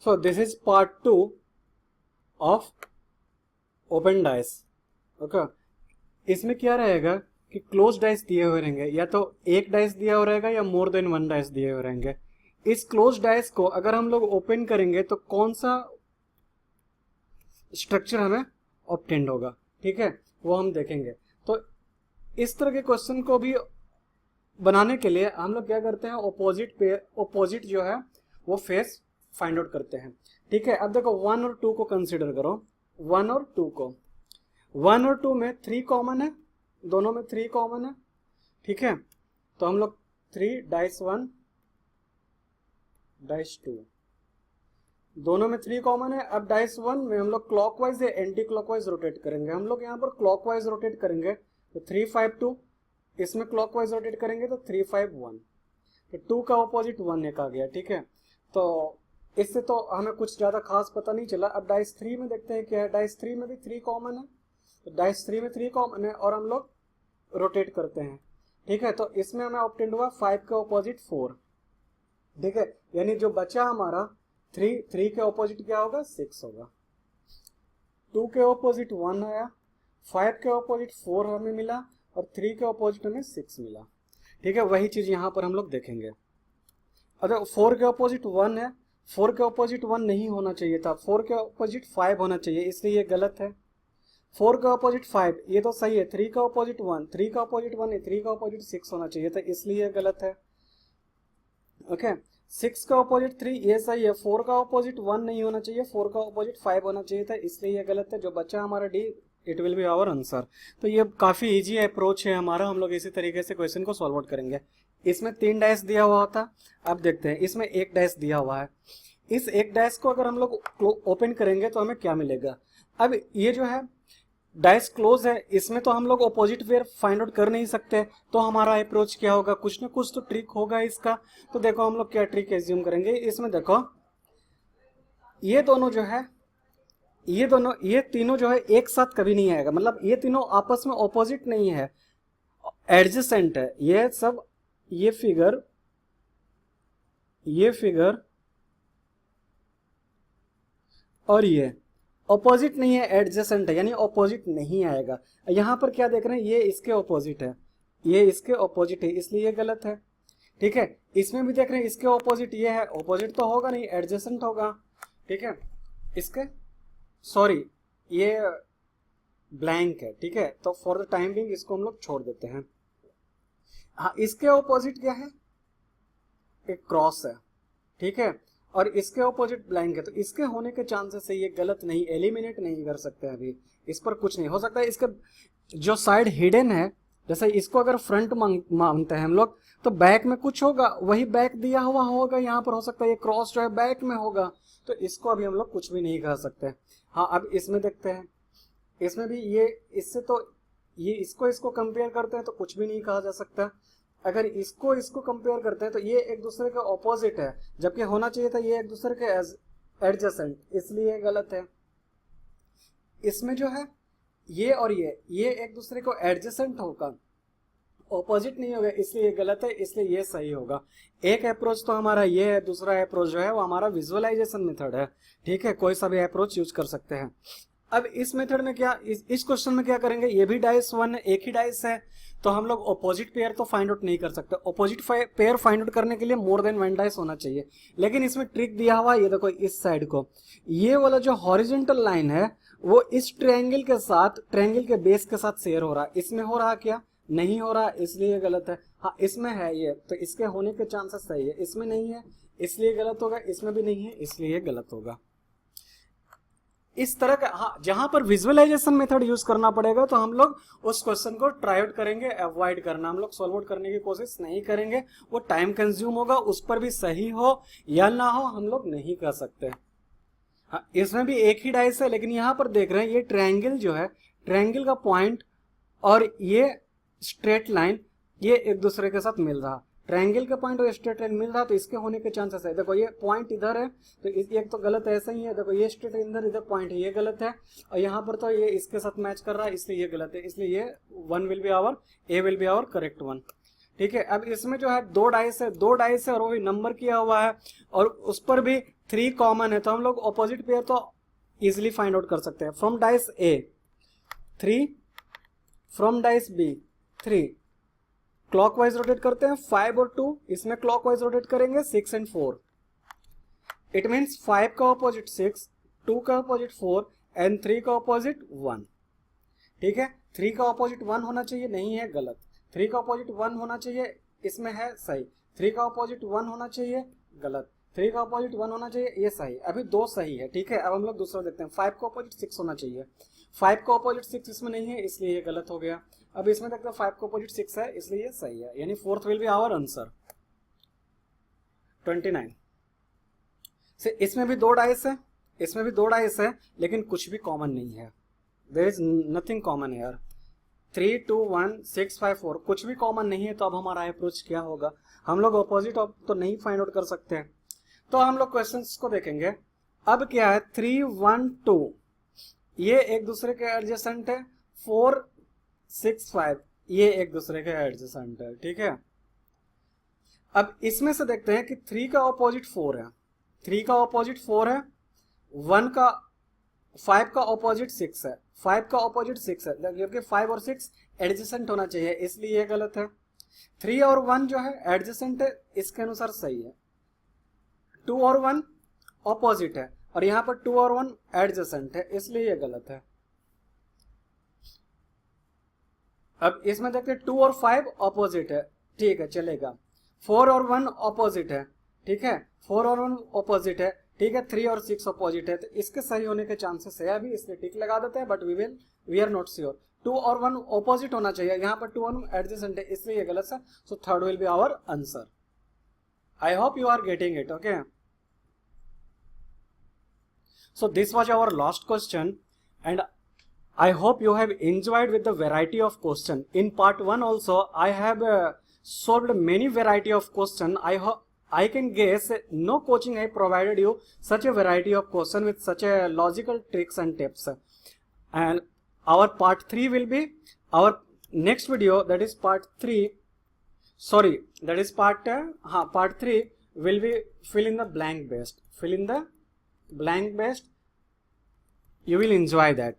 So this is part 2 of open dice. Okay, इसमें क्या रहेगा कि क्लोज डाइस दिए हुए रहेंगे, या तो एक डाइस दिया हुआ रहेगा या मोर देन वन डाइस दिए हुए रहेंगे। इस क्लोज डाइस को अगर हम लोग ओपन करेंगे तो कौन सा स्ट्रक्चर हमें ऑब्टेंड होगा, ठीक है, वो हम देखेंगे। तो इस तरह के क्वेश्चन को भी बनाने के लिए हम लोग क्या करते हैं, ओपोजिट जो है वो फेस फाइंड आउट करते हैं, ठीक है। अब देखो 1 और 2 को कंसीडर करो, 1 और 2 को, 1 और 2 में 3 कॉमन है, दोनों में 3 कॉमन है, ठीक है। तो हम लोग 3 डाइस 1 डाइस 2, दोनों में 3 कॉमन है। अब डाइस 1 में हम लोग क्लॉकवाइज या एंटी क्लॉकवाइज रोटेट करेंगे। हम लोग यहाँ पर क्लॉकवाइज रोटेट करेंगे तो 3 5 2, इसमें क्लॉकवाइज रोटेट करेंगे तो 3 5 1, तो 2 का ऑपोजिट 1 एक आ गया, ठीक है। तो इससे तो हमें कुछ ज़्यादा खास पता नहीं चला। अब डाइस 3 में देखते हैं क्या है। डाइस 3 में भी 3 कॉमन है, तो डाइस 3 में 3 कॉमन है और हम लोग रोटेट करते हैं, ठीक है। तो इसमें हमें ऑब्टेंड हुआ 5 के ऑपोजिट 4, ठीक है। यानी जो बचा हमारा 3 के ऑपोजिट क्या होगा, 6 होगा। 2 के ऑपोजिट 1 आया, 5 के ऑपोजिट 4 हमें मिला और 3 के ऑपोजिट हमें 6 मिला, ठीक है। वही चीज यहाँ पर हम लोग देखेंगे। अगर 4 के ऑपोजिट 1 है, 4 के ऑपोजिट 1 नहीं होना चाहिए था, 4 के ऑपोजिट 5 होना चाहिए, इसलिए ये गलत है। 4 का ऑपोजिट 5 ये तो सही है, 3 का ऑपोजिट 1, 3 का ऑपोजिट 1 है, 3 का ऑपोजिट 6 होना चाहिए था, इसलिए ये गलत है। ओके, 6 का ऑपोजिट 3 ये सही है, 4 का ऑपोजिट 1 नहीं होना चाहिए, 4 का ऑपोजिट 5 होना चाहिए था, इसलिए ये गलत है। जो बच्चा हमारा D, it will be our answer. तो ये काफ़ी इजी अप्रोच है हमारा, हम लोग इसी तरीके से क्वेश्चन को सॉल्व आउट करेंगे। इसमें 3 डैश दिया हुआ होता, अब देखते हैं इसमें 1 डैश दिया हुआ है। इस 1 डैश को अगर हम लोग ओपन करेंगे तो हमें क्या मिलेगा। अब ये जो है डाइस क्लोज है, इसमें तो हम लोग ऑपोजिट पेयर फाइंड आउट कर नहीं सकते, तो हमारा अप्रोच क्या होगा, कुछ ना कुछ तो ट्रिक होगा इसका। तो देखो हम लोग क्या ट्रिक एज्यूम करेंगे। इसमें देखो ये दोनों जो है, ये तीनों जो है एक साथ कभी नहीं आएगा, मतलब ये तीनों आपस में ऑपोजिट नहीं है, एडजेसेंट है। ये सब ये फिगर और ये ऑपोजिट नहीं है, एडजेसेंट है, यानी ऑपोजिट नहीं आएगा। यहां पर क्या देख रहे हैं, ये इसके ऑपोजिट है, ये इसके ऑपोजिट है, इसलिए ये गलत है, ठीक है। इसमें भी देख रहे हैं इसके ऑपोजिट ये है, ऑपोजिट तो होगा नहीं, एडजेसेंट होगा, ठीक है। इसके सॉरी ये ब्लैंक है, ठीक है। तो फॉर द टाइम बिंग इसको हम लोग छोड़ देते हैं। हाँ, इसके ऑपोजिट क्या है, एक क्रॉस है, ठीक है, और इसके ऑपोजिट ब्लैंक है, तो इसके होने के चांसेस है, ये गलत नहीं, एलिमिनेट नहीं कर सकते अभी, इस पर कुछ नहीं हो सकता। इसके जो साइड हिडन है, जैसे इसको अगर फ्रंट मानते हैं हम लोग, तो बैक में कुछ होगा, वही बैक दिया हुआ होगा, यहाँ पर हो सकता है ये क्रॉस जो है बैक में होगा, तो इसको अभी हम लोग कुछ भी नहीं कह सकते। हाँ, अब इसमें देखते हैं, इसमें भी ये इससे तो ये इसको कंपेयर करते हैं तो कुछ भी नहीं कहा जा सकता। अगर इसको कंपेयर करते हैं तो ये एक दूसरे के ऑपोजिट है, जबकि होना चाहिए था ये एक दूसरे के एडजेसेंट, इसलिए गलत है। इसमें जो है ये और ये एक दूसरे को एडजेसेंट होगा, ऑपोजिट नहीं होगा, इसलिए ये गलत है, इसलिए ये सही होगा। एक अप्रोच तो हमारा ये है, दूसरा अप्रोच जो है वो हमारा विजुअलाइजेशन मेथड है, ठीक है। कोई सा भी अप्रोच यूज कर सकते हैं। अब इस मेथड में क्या, इस क्वेश्चन में क्या करेंगे, ये भी डाइस 1 है, एक ही डाइस है, तो हम लोग ऑपोजिट पेयर तो फाइंड आउट नहीं कर सकते। ऑपोजिट पेयर फाइंड आउट करने के लिए मोर देन 1 डाइस होना चाहिए, लेकिन इसमें ट्रिक दिया हुआ, ये देखो इस साइड को, ये वाला जो हॉरिजॉन्टल लाइन है वो इस ट्रायंगल के साथ, ट्रायंगल के बेस के साथ शेयर हो रहा है, इसमें हो रहा क्या, नहीं हो रहा, इसलिए गलत है। हाँ, इसमें है ये, तो इसके होने के चांसेस सही है, इसमें नहीं है इसलिए गलत होगा, इसमें भी नहीं है इसलिए गलत होगा। इस तरह का, हाँ, जहां पर विजुअलाइजेशन मेथड यूज करना पड़ेगा तो हम लोग उस क्वेश्चन को ट्राई आउट करेंगे, अवॉइड करना, हम लोग सॉल्व आउट करने की कोशिश नहीं करेंगे, वो टाइम कंज्यूम होगा, उस पर भी सही हो या ना हो हम लोग नहीं कर सकते। हाँ, इसमें भी एक ही डाइस है, लेकिन यहाँ पर देख रहे हैं ये ट्रायंगल जो है, ट्रायंगल का पॉइंट और ये स्ट्रेट लाइन, ये एक दूसरे के साथ मिल रहा, ट्रायंगल का पॉइंट और स्ट्रेट लाइन मिल रहा, तो इसके होने के चांसेस है। देखो ये पॉइंट इधर है, तो एक तो गलत ऐसा ही है, देखो ये स्ट्रेट इधर, इधर पॉइंट है, ये गलत है, और यहाँ पर तो ये इसके साथ मैच कर रहा है, इसलिए ये गलत है, इसलिए ये 1 will be our, A will be our correct 1, ठीक है। अब इसमें जो है 2 डाइस है, 2 डाइस है और वो भी नंबर किया हुआ है, और उस पर भी 3 कॉमन है तो हम लोग ऑपोजिट पेयर तो इजिली फाइंड आउट कर सकते हैं. From dice A 3, from dice B 3, clockwise rotate करते हैं 5 और 2, इसमें क्लॉकवाइज रोटेट करेंगे 6 एंड 4. इट मीन्स 5 का ऑपोजिट 6, 2 का ऑपोजिट 4 एंड 3 का ऑपोजिट 1. ठीक है, 3 का ऑपोजिट 1 होना चाहिए, नहीं है, गलत. 3 का ऑपोजिट 1 होना चाहिए, इसमें है, सही. 3 का ऑपोजिट 1 होना चाहिए, गलत. 3 का ऑपोजिट 1 होना चाहिए, ये सही. अभी 2 सही है. ठीक है, अब हम लोग दूसरा देखते हैं. 5 का ऑपोजिट 6 होना चाहिए. 5 का ऑपोजिट 6 इसमें नहीं है, इसलिए ये गलत हो गया. अब इसमें देखते हैं 5 का ऑपोजिट 6 है, इसलिए ये सही है. यानी 4th will be our answer 29. से इसमें भी 2 डाइस है, इसमें भी 2 डाइस है, लेकिन कुछ भी कॉमन नहीं है. There is nothing common here. 3, 2, 1, 6, 5, 4 कुछ भी कॉमन नहीं है. तो अब हमारा अप्रोच क्या होगा? हम लोग ऑपोजिट तो नहीं फाइंड आउट कर सकते हैं, तो हम लोग क्वेश्चंस को देखेंगे. अब क्या है, 3, 1, 2 ये एक दूसरे के एडजेसेंट है. 4, 6, 5 ये एक दूसरे के एडजेसेंट है. ठीक है, अब इसमें से देखते हैं कि 3 का ऑपोजिट 4 है, 3 का ऑपोजिट 4 है. 5 का ऑपोजिट 6 है, 5 का ऑपोजिट 6 है, जबकि 5 और 6 एडजेसेंट होना चाहिए, इसलिए ये गलत है. 3 और 1 जो है एडजेसेंट है, इसके अनुसार सही है. 2 और 1 ऑपोजिट है, और यहाँ पर 2 और 1 एडजेसेंट है, इसलिए ये गलत है. अब इसमें देखते हैं 2 और 5 ऑपोजिट है, ठीक है, चलेगा. 4 और 1 ऑपोजिट है, ठीक है, 4 और 1 ऑपोजिट है, ठीक है. 3 और 6 ऑपोजिट है, तो इसके सही होने के चांसेस है अभी, इसलिए टिक लगा देते हैं. But we are not sure. 2 और 1 ऑपोजिट होना चाहिए, यहाँ पर 2 और 1 एडजेसेंट है, इसलिए ये गलत है. So 3rd will be our answer. I hope you are getting it. Okay, so this was our last question, and I hope you have enjoyed with the variety of question. In part 1 also I have solved many variety of question. I can guess no coaching I provided you such a variety of question with such a logical tricks and tips. And our part 3 will be our next video, that is part 3. Sorry, that is part 3 will be fill in the blank based. You will enjoy that.